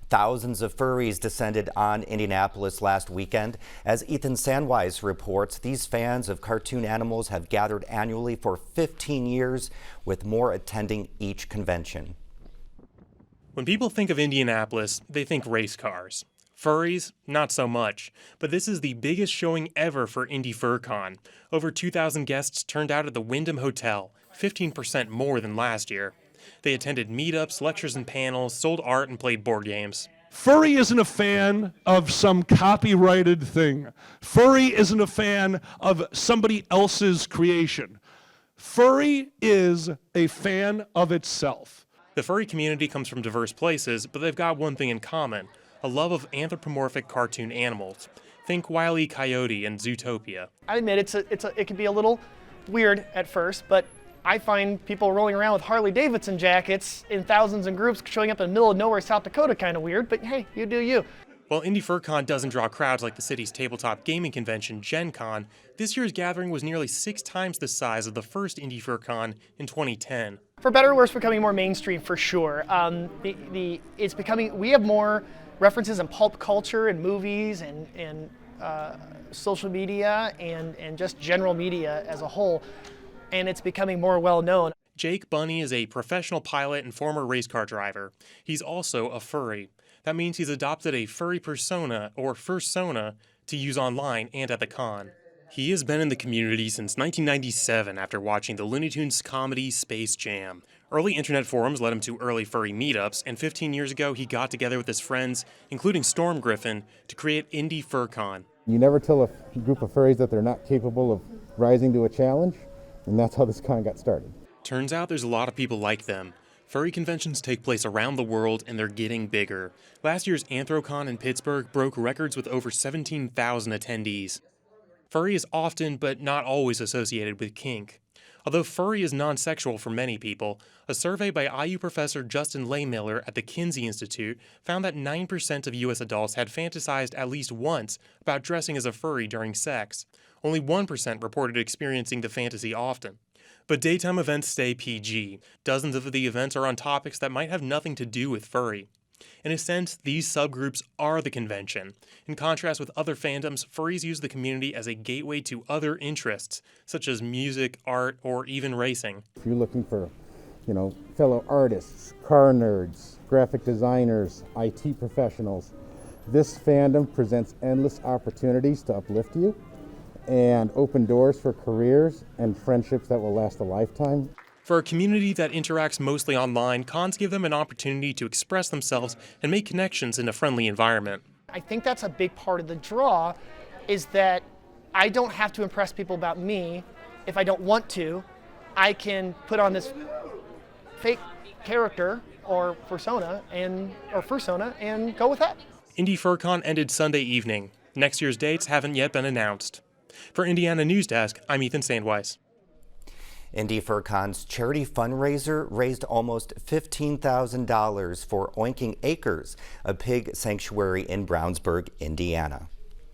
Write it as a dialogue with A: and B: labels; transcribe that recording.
A: Thousands of furries descended on Indianapolis last weekend. As Ethan Sandweiss reports, these fans of cartoon animals have gathered annually for 15 years, with more attending each convention.
B: When people think of Indianapolis, they think race cars. Furries, not so much. But this is the biggest showing ever for IndyFurCon. Over 2,000 guests turned out at the Wyndham Hotel, 15% more than last year. They attended meetups, lectures and panels, sold art, and played board games.
C: Furry isn't a fan of some copyrighted thing. Furry isn't a fan of somebody else's creation. Furry is a fan of itself.
B: The furry community comes from diverse places, but they've got one thing in common: a love of anthropomorphic cartoon animals. Think Wile E. Coyote and Zootopia.
D: I admit it can be a little weird at first, but I find people rolling around with Harley Davidson jackets in thousands in groups showing up in the middle of nowhere, South Dakota, kind of weird, but hey, you do you.
B: While IndyFurCon doesn't draw crowds like the city's tabletop gaming convention, Gen Con, this year's gathering was nearly 6 times the size of the first IndyFurCon in 2010.
D: For better or worse, becoming more mainstream for sure. It's becoming, we have more references in pulp culture and movies and social media and just general media as a whole, and it's becoming more well known.
B: Jake Bunny is a professional pilot and former race car driver. He's also a furry. That means he's adopted a furry persona, or fursona, to use online and at the con. He has been in the community since 1997 after watching the Looney Tunes comedy Space Jam. Early internet forums led him to early furry meetups, and 15 years ago he got together with his friends, including Storm Griffin, to create IndyFurCon.
E: You never tell a group of furries that they're not capable of rising to a challenge, and that's how this con got started.
B: Turns out there's a lot of people like them. Furry conventions take place around the world, and they're getting bigger. Last year's AnthroCon in Pittsburgh broke records with over 17,000 attendees. Furry is often, but not always, associated with kink. Although furry is non-sexual for many people, a survey by IU professor Justin Laymiller at the Kinsey Institute found that 9% of U.S. adults had fantasized at least once about dressing as a furry during sex. Only 1% reported experiencing the fantasy often. But daytime events stay PG. Dozens of the events are on topics that might have nothing to do with furry. In a sense, these subgroups are the convention. In contrast with other fandoms, furries use the community as a gateway to other interests, such as music, art, or even racing.
E: If you're looking for, fellow artists, car nerds, graphic designers, IT professionals, this fandom presents endless opportunities to uplift you and open doors for careers and friendships that will last a lifetime.
B: For a community that interacts mostly online, cons give them an opportunity to express themselves and make connections in a friendly environment.
D: I think that's a big part of the draw, is that I don't have to impress people about me. If I don't want to, I can put on this fake character or fursona and go with that.
B: IndyFurCon ended Sunday evening. Next year's dates haven't yet been announced. For Indiana News Desk, I'm Ethan Sandweiss.
A: IndyFurCon's charity fundraiser raised almost $15,000 for Oinking Acres, a pig sanctuary in Brownsburg, Indiana.